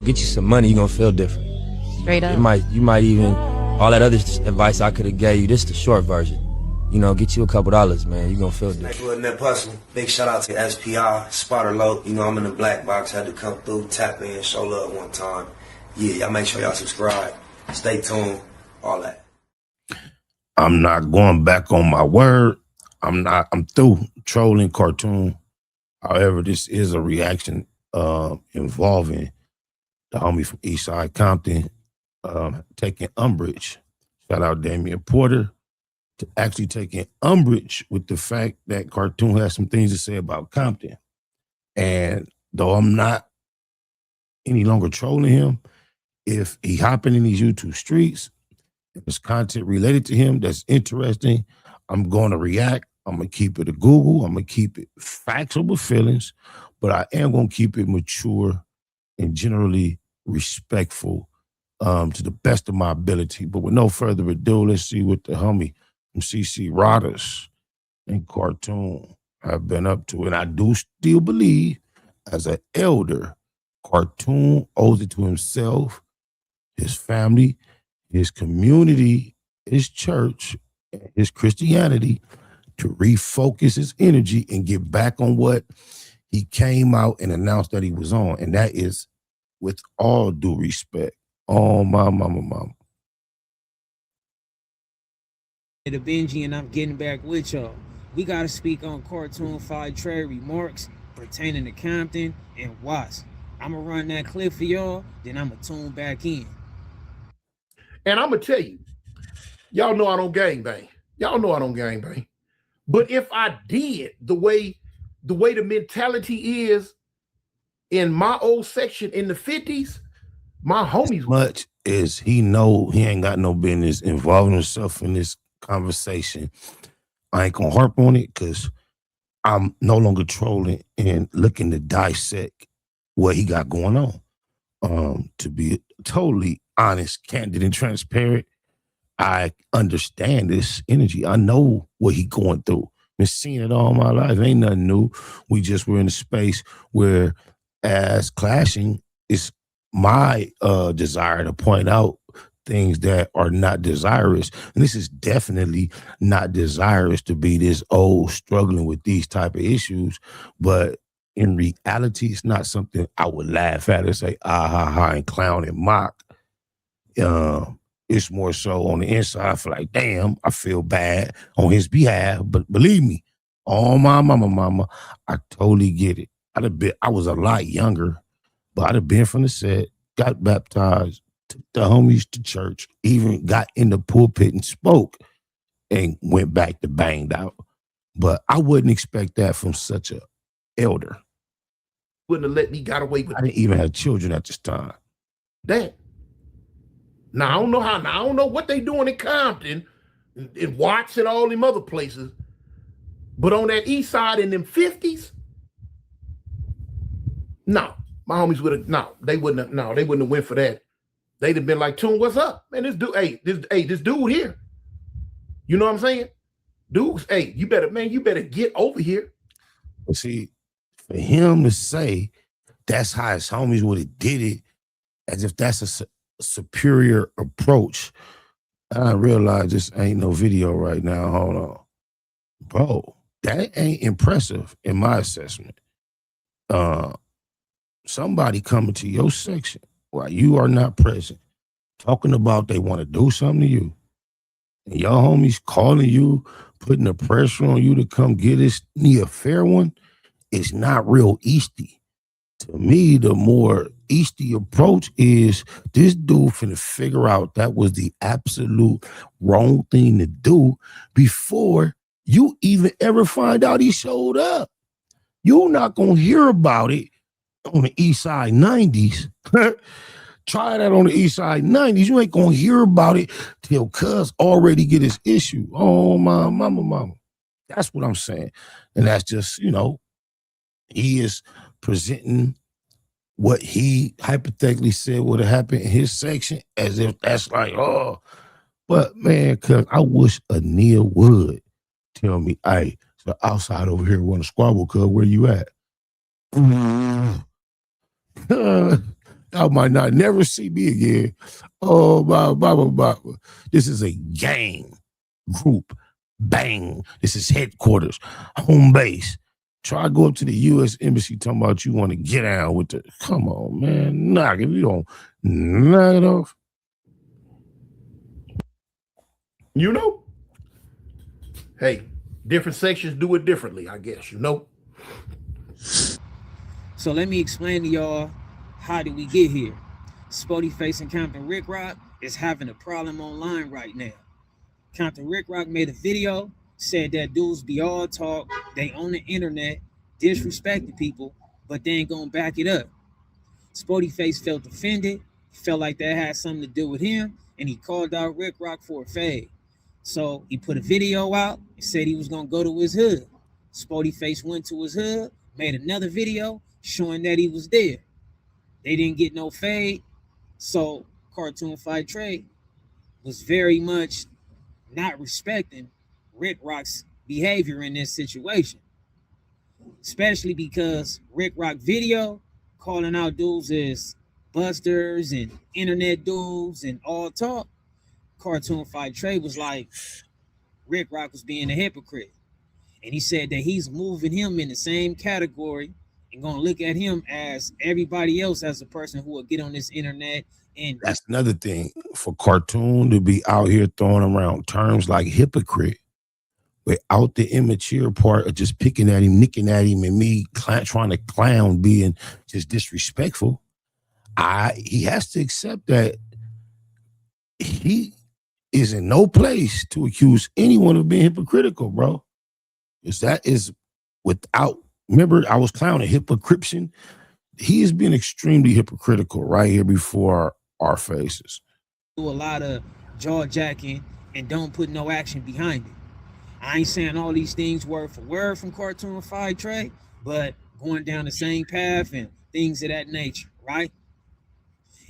Get you some money, you're gonna feel different. Straight up. You might even, all that other advice I could have gave you, this is the short version. You know, get you a couple dollars, man. You're gonna feel different. Neighborhood Hustle. Big shout out to SPI, Spotter Low. You know, I'm in the black box. Had to come through, tap in, show love one time. Yeah, y'all make sure y'all subscribe. Stay tuned. All that. I'm not going back on my word. I'm through trolling Cartoon. However, this is a reaction involving the homie from Eastside Compton taking umbrage. Shout out Damian Porter to actually taking umbrage with the fact that Cartoon has some things to say about Compton. And though I'm not any longer trolling him, if he hopping in these YouTube streets, if there's content related to him that's interesting, I'm going to react. I'm going to keep it a Google. I'm going to keep it factual with feelings, but I am going to keep it mature and generally respectful to the best of my ability. But with no further ado, let's see what the homie from CC Rodders and Cartoon have been up to. And I do still believe, as an elder, Cartoon owes it to himself, his family, his community, his church, his Christianity to refocus his energy and get back on what he came out and announced that he was on. And that is, with all due respect, oh, my mama. The Benji, and I'm getting back with y'all. We got to speak on Cartoon53 remarks pertaining to Compton and Watts. I'm going to run that clip for y'all, then I'm going to tune back in. And I'm going to tell you, y'all know I don't gangbang. Y'all know I don't gangbang. But if I did, the way the mentality is in my old section in the 50s, my homies. As much as he know he ain't got no business involving himself in this conversation, I ain't gonna harp on it because I'm no longer trolling and looking to dissect what he got going on. To be totally honest, candid, and transparent, I understand this energy. I know what he going through. Been seeing it all my life. Ain't nothing new. We just were in a space where, as clashing, it's my desire to point out things that are not desirous. And this is definitely not desirous to be this old struggling with these type of issues. But in reality, it's not something I would laugh at and say, ah, ha, ha, and clown and mock. It's more so on the inside, I feel like, damn, I feel bad on his behalf. But believe me, oh, my mama, I totally get it. I was a lot younger, but I'd have been from the set, got baptized, took the homies to church, even got in the pulpit and spoke and went back to banged out. But I wouldn't expect that from such a elder. Wouldn't have let me got away with I didn't even have children at this time. that. Now, I don't know how. Now, I don't know what they doing in Compton, in Watts, and all them other places. But on that east side in them 50s, no, my homies would have. No, they wouldn't have. No, they wouldn't have went for that. They'd have been like, "Tune, what's up, man? This dude, this dude here. You know what I'm saying? Dudes, hey, you better get over here." But see, for him to say that's how his homies would have did it, as if that's a superior approach. I realize this ain't no video right now. Hold on. Bro, that ain't impressive in my assessment. Somebody coming to your section while you are not present, talking about they want to do something to you, and your homies calling you, putting the pressure on you to come get this knee a fair one, is not real Easty. To me, the more Easty approach is this dude finna figure out that was the absolute wrong thing to do before you even ever find out he showed up. You're not gonna hear about it on the East Side 90s. Try that on the East Side 90s. You ain't gonna hear about it till cuz already get his issue. Oh, my mama. That's what I'm saying. And that's just, he is presenting what he hypothetically said would have happened in his section as if that's like, oh. But, man, cuz I wish a Nia would tell me, hey, so outside over here want to squabble, cuz where you at? I might not never see me again. Oh, blah, blah, blah, blah. This is a gang group. Bang. This is headquarters, home base. Try to go up to the U.S. Embassy talking about you want to get down with the, come on, man. Knock if you don't knock it off. You know? Hey, different sections do it differently, I guess, you know? So let me explain to y'all, how did we get here? Spody Face and Compton Rick Rock is having a problem online right now. Compton Rick Rock made a video, said that dudes be all talk, they on the internet, disrespecting people, but they ain't gonna back it up. Spody Face felt offended, felt like that had something to do with him, and he called out Rick Rock for a fade. So he put a video out and said he was gonna go to his hood. Spody Face went to his hood, made another video showing that he was there. They didn't get no fade, so Cartoon53 was very much not respecting Rick Rock's behavior in this situation, especially because Rick Rock video calling out dudes as busters and internet dudes and all talk. Cartoon53 was like, Rick Rock was being a hypocrite. And he said that he's moving him in the same category and gonna look at him as everybody else as a person who will get on this internet. And that's another thing for Cartoon to be out here throwing around terms like hypocrite without the immature part of just picking at him, nicking at him, and me trying to clown, being just disrespectful. He has to accept that he is in no place to accuse anyone of being hypocritical, bro. Because that is without, remember, I was clowning hypocription. He is being extremely hypocritical right here before our faces. Do a lot of jaw jacking and don't put no action behind it. I ain't saying all these things word for word from Cartoon53, but going down the same path and things of that nature, right?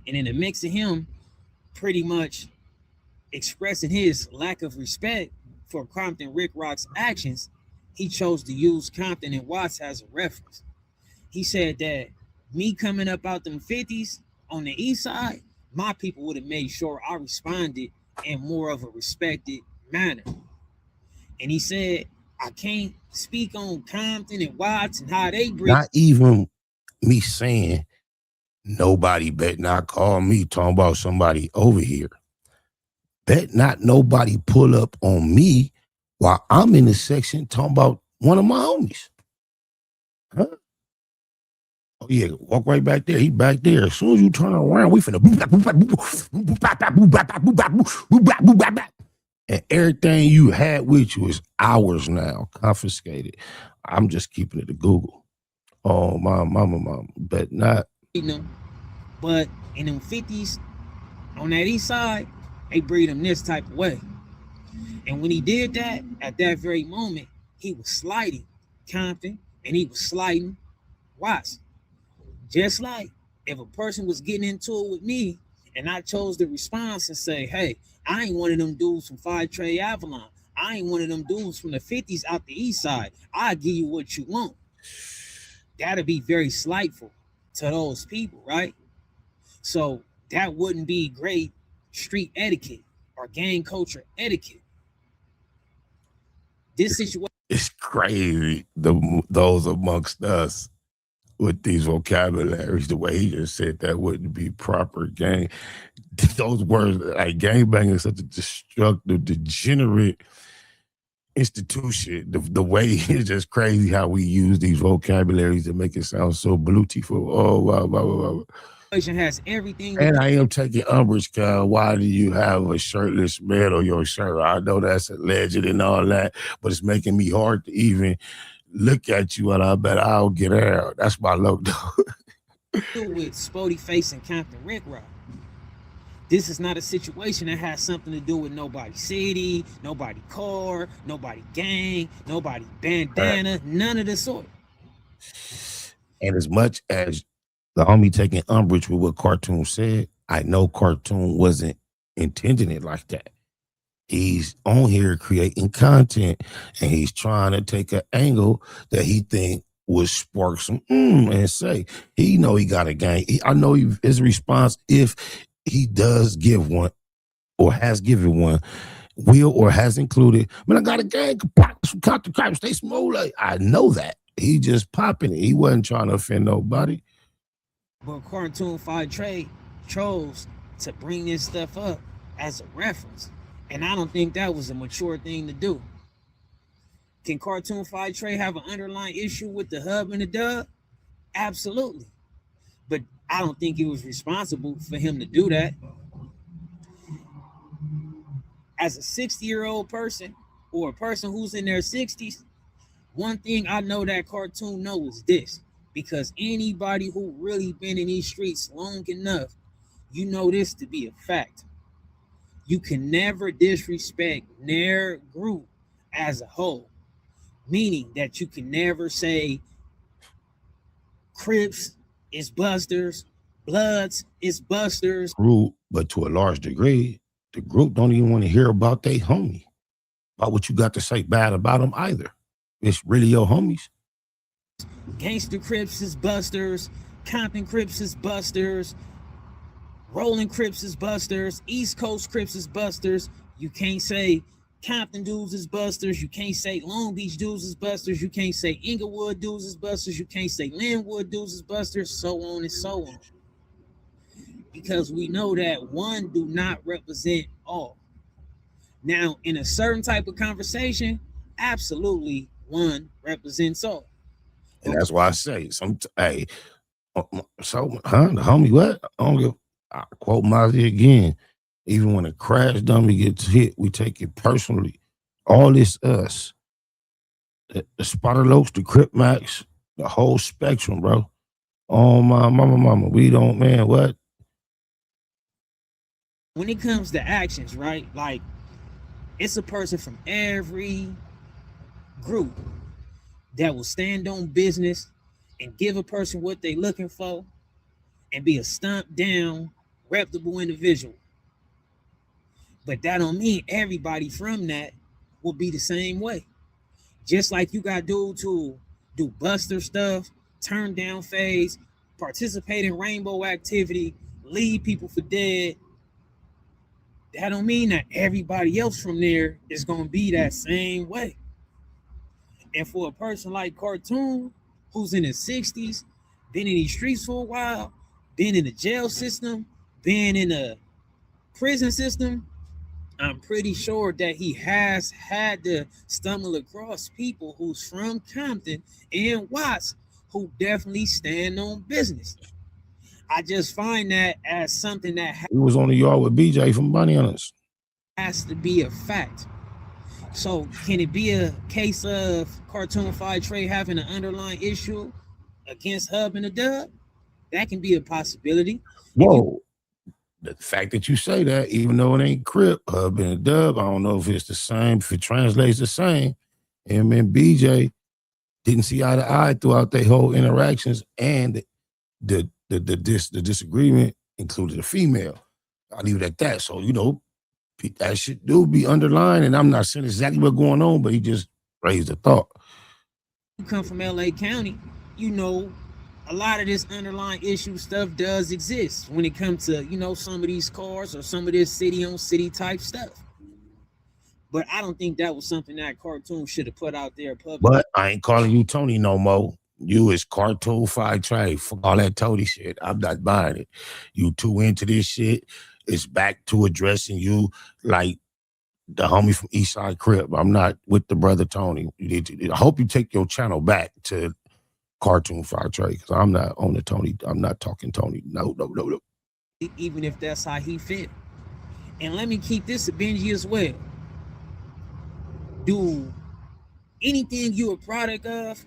And in the mix of him pretty much expressing his lack of respect for Compton Rick Rock's actions, he chose to use Compton and Watts as a reference. He said that me coming up out them 50s on the east side, my people would have made sure I responded in more of a respected manner. And he said, I can't speak on Compton and Watts and how they breathe. Not even me saying nobody bet not call me talking about somebody over here. Bet not nobody pull up on me while I'm in the section talking about one of my homies. Huh? Oh yeah, walk right back there. He back there. As soon as you turn around, we finna and everything you had with you is ours now, confiscated. I'm just keeping it to Google. Oh, my mama, but not. But in them 50s, on that east side, they breed them this type of way. And when he did that, at that very moment, he was slighting Compton and he was slighting Watts. Just like if a person was getting into it with me and I chose to respond and say, hey, I ain't one of them dudes from 5 Trey Avalon. I ain't one of them dudes from the 50s out the east side. I'll give you what you want. That'd be very slightful to those people, right? So that wouldn't be great street etiquette or gang culture etiquette. This situation, it's crazy. Those amongst us with these vocabularies, the way he just said that wouldn't be proper gang. Those words, like gangbang is such a destructive, degenerate institution. The way it's just crazy how we use these vocabularies to make it sound so beautiful. Oh, wow, wow, wow. has everything. And I am taking umbrage, cuz why do you have a shirtless man on your shirt? I know that's alleged and all that, but it's making me hard to even look at you, and I bet I'll get out. That's my look, though. With Spody Face and Compton Rick Rock. This is not a situation that has something to do with nobody city, nobody car, nobody gang, nobody bandana, none of the sort. And as much as the homie taking umbrage with what Cartoon said, I know Cartoon wasn't intending it like that. He's on here creating content and he's trying to take an angle that he think would spark some and say, he know he got a gang. I know his response, if he does give one or has given one, will or has included, man, I got a gang from Compton, Crip, stay small. Like, I know that. He just popping it. He wasn't trying to offend nobody. But Cartoon53 chose to bring this stuff up as a reference. And I don't think that was a mature thing to do. Can Cartoon53 have an underlying issue with the hub and the dub? Absolutely. But I don't think it was responsible for him to do that. As a 60-year-old person or a person who's in their 60s, one thing I know that Cartoon knows is this, because anybody who really been in these streets long enough, you know this to be a fact. You can never disrespect their group as a whole, meaning that you can never say Crips is busters, Bloods is busters. Group, but to a large degree, the group don't even want to hear about they homie, about what you got to say bad about them either. It's really your homies. Gangster Crips is busters, Compton Crips is busters, Rolling Crips is busters, East Coast Crips is busters. You can't say Compton dudes is busters. You can't say Long Beach dudes is busters. You can't say Inglewood dudes is busters. You can't say Linwood dudes is busters, so on and so on. Because we know that one do not represent all. Now, in a certain type of conversation, absolutely one represents all. And that's why I say, hey, the homie, what? I quote Mozzie again. Even when a crash dummy gets hit, we take it personally. All this us. The Spotter Lokes, the Crip Max, the whole spectrum, bro. Oh, my mama. We don't, man, what? When it comes to actions, right? Like, it's a person from every group that will stand on business and give a person what they looking for and be a stomp down, reputable individual. But that don't mean everybody from that will be the same way. Just like you got dudes who do buster stuff, turn down phase, participate in rainbow activity, leave people for dead. That don't mean that everybody else from there is gonna be that same way. And for a person like Cartoon, who's in his 60s, been in these streets for a while, been in the jail system, been in the prison system, I'm pretty sure that he has had to stumble across people who's from Compton and Watts who definitely stand on business. I just find that as something that He was on the yard with BJ from Bunny Hunters. has to be a fact. So can it be a case of Cartoon53 having an underlying issue against Hub and the Dub? That can be a possibility. Whoa. The fact that you say that, even though it ain't Crip, Hub and a Dub, I don't know if it's the same, if it translates the same. Him and BJ didn't see eye to eye throughout their whole interactions, and the disagreement included a female. I'll leave it at that. So, you know, that shit do be underlined, and I'm not saying exactly what's going on, but he just raised a thought. You come from LA County, you know, a lot of this underlying issue stuff does exist when it comes to, you know, some of these cars or some of this city on city type stuff. But I don't think that was something that Cartoon should have put out there publicly. But I ain't calling you Tony no more. You is Cartoon53. Fuck all that Tony shit. I'm not buying it. You too into this shit. It's back to addressing you like the homie from Eastside Crip. I'm not with the brother Tony. I hope you take your channel back to Cartoon53, because I'm not on the Tony. I'm not talking Tony. No. Even if that's how he fit. And let me keep this a Benji as well. Do anything you a product of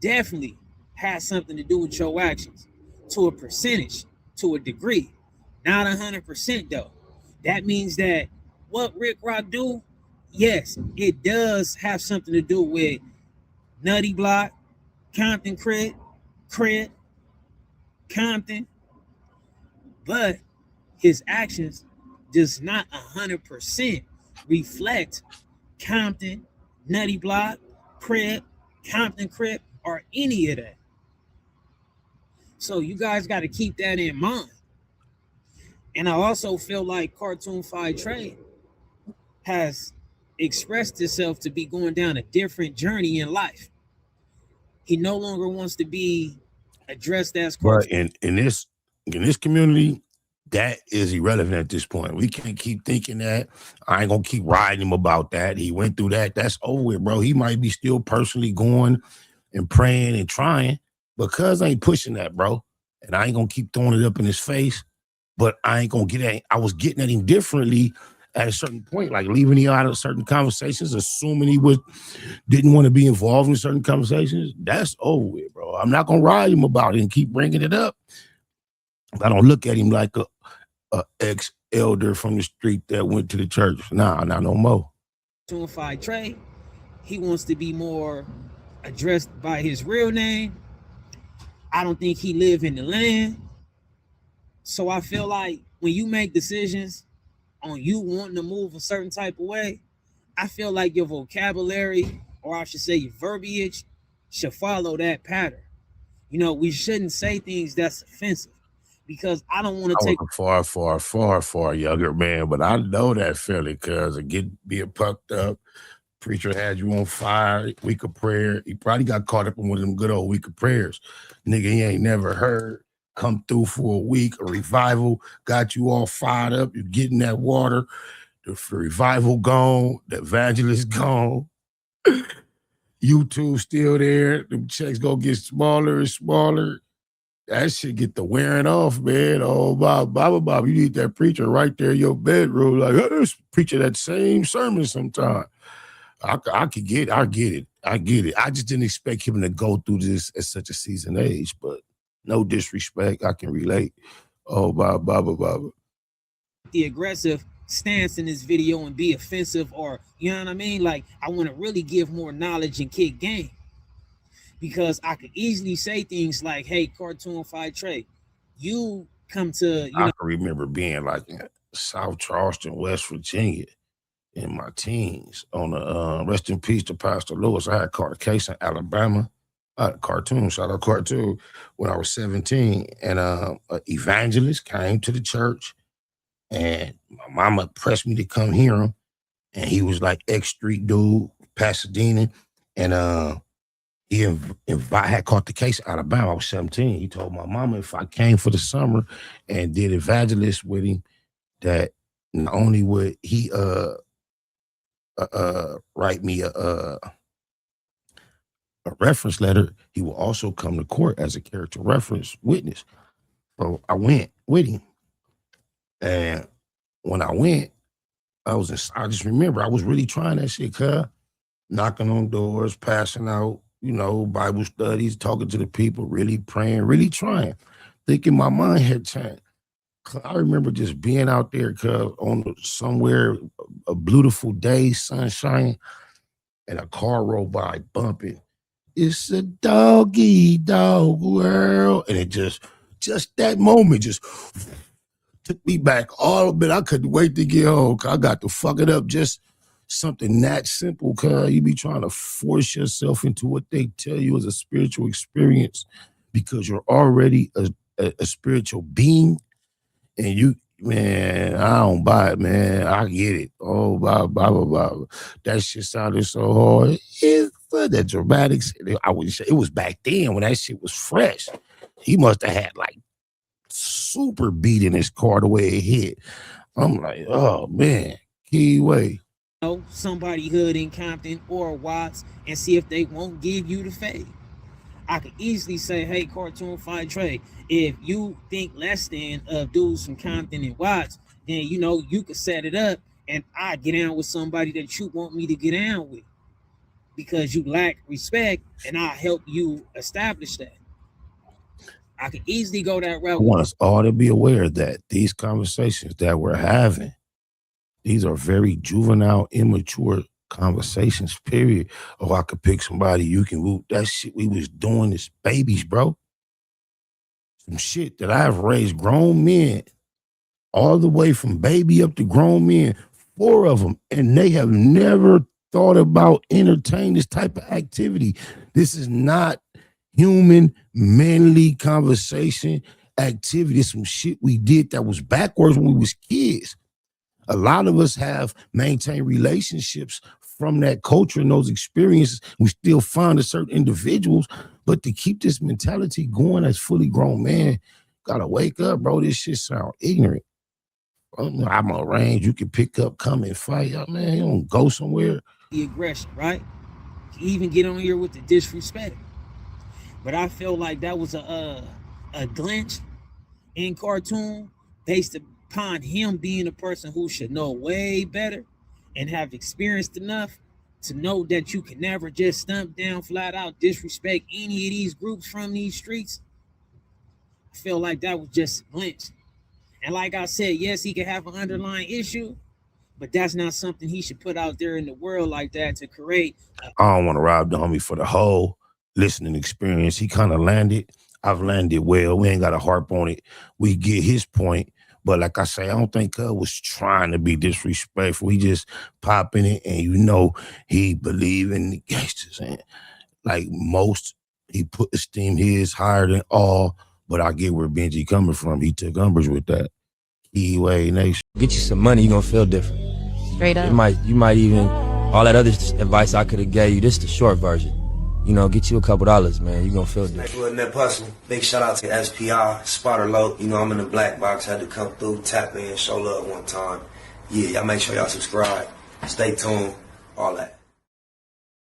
definitely has something to do with your actions, to a percentage, to a degree, not 100% though. That means that what Rick Rock do, yes, it does have something to do with Nutty Block, Compton Crip, Compton, but his actions does not 100% reflect Compton, Nutty Block, Crip, Compton Crip, or any of that. So you guys got to keep that in mind. And I also feel like Cartoon53 has expressed itself to be going down a different journey in life. He no longer wants to be addressed as But cartoon. in this community, that is irrelevant at this point. We can't keep thinking that. I ain't gonna keep riding him about that. He went through that. That's over with, bro. He might be still personally going and praying and trying, because I ain't pushing that, bro. And I ain't gonna keep throwing it up in his face. But I ain't gonna get at. I was getting at him differently at a certain point, like leaving him out of certain conversations, assuming he didn't want to be involved in certain conversations. That's over with, bro. I'm not gonna ride him about it and keep bringing it up. I don't look at him like a ex-elder from the street that went to the church. Nah, not no more. Cartoon53, he wants to be more addressed by his real name. I don't think he live in the land. So I feel like when you make decisions on you wanting to move a certain type of way, I feel like your vocabulary, or I should say your verbiage, should follow that pattern. You know, we shouldn't say things that's offensive, because I don't want to take far younger man, but I know that feeling, because being pucked up. Preacher had you on fire, week of prayer. He probably got caught up in one of them good old week of prayers. Nigga, he ain't never heard. Come through for a week, a revival, got you all fired up. You're getting that water. The revival gone. The evangelist gone. YouTube still there. Them checks gonna get smaller and smaller. That shit get the wearing off, man. Oh, Bob, you need that preacher right there in your bedroom. Like, let's preaching that same sermon sometime. I get it. I just didn't expect him to go through this at such a seasoned age, but no disrespect. I can relate. Oh, Bob. the aggressive stance in this video and be offensive, or you know what I mean? Like, I want to really give more knowledge and kick game, because I could easily say things like, hey, Cartoon53, you come to, I can remember being like in South Charleston, West Virginia, in my teens on the rest in peace to Pastor Lewis. I had caught a case in Alabama. Cartoon, shout out Cartoon, when I was 17. And an evangelist came to the church, and my mama pressed me to come hear him. And he was like ex-street dude, Pasadena. And he had caught the case in Alabama. I was 17. He told my mama if I came for the summer and did evangelist with him, that not only would he write me a reference letter, he will also come to court as a character reference witness. So I went with him, and when I went, I just remember I was really trying that shit, knocking on doors, passing out, Bible studies, talking to the people, really praying, really trying, thinking my mind had changed. I remember just being out there, on somewhere, a beautiful day, sunshine, and a car rolled by bumping. It's a doggy dog world. And it just that moment just took me back all a bit. I couldn't wait to get home. I got to fuck it up. Just something that simple, you be trying to force yourself into what they tell you is a spiritual experience, because you're already a spiritual being. And man, I don't buy it, man. I get it. Oh, blah. That shit sounded so hard. It's for the dramatics. I would say it was back then when that shit was fresh. He must have had like super beat in his car the way it hit. I'm like, oh man, Keyway. Somebody hood in Compton or Watts, and see if they won't give you the fade. I could easily say, hey, Cartoon53, if you think less than of dudes from Compton and Watts, then you could set it up, and I get down with somebody that you want me to get down with, because you lack respect, and I help you establish that. I could easily go that route. I want us all to be aware that these conversations that we're having, these are very juvenile, immature conversations, period. Oh, I could pick somebody, you can whoop. That shit we was doing as babies, bro. Some shit that I've raised grown men, all the way from baby up to grown men, 4 of them, and they have never thought about entertaining this type of activity. This is not human, manly conversation, activity, some shit we did that was backwards when we was kids. A lot of us have maintained relationships from that culture and those experiences. We still find certain individuals, but to keep this mentality going as fully grown man, gotta wake up, bro. This shit sound ignorant. I'm a range. You can pick up, come and fight. Man, you don't go somewhere. The aggression, right? You even get on here with the disrespect. But I feel like that was a glitch in Cartoon based upon him being a person who should know way better and have experienced enough to know that you can never just stump down, flat out disrespect any of these groups from these streets. I feel like that was just a glitch. And like I said, yes, he could have an underlying issue, but that's not something he should put out there in the world like that to create. I don't want to rob the homie for the whole listening experience. He kind of landed. I've landed well. We ain't got to harp on it. We get his point. But like I say, I don't think was trying to be disrespectful. He just popping it, and he believe in the gangsters. And like most, he put esteem his higher than all. But I get where Benji coming from. He took umbrage with that. Keyway Nation. Get you some money, you're gonna feel different. Straight up. You might even, all that other advice I could have gave you, this the short version. You know, get you a couple dollars, man. You're gonna feel different. Wasn't that personal? Big shout out to SPI, Spotter Low. You know, I'm in the black box. Had to come through, tap in, show love one time. Yeah, y'all make sure y'all subscribe. Stay tuned. All that.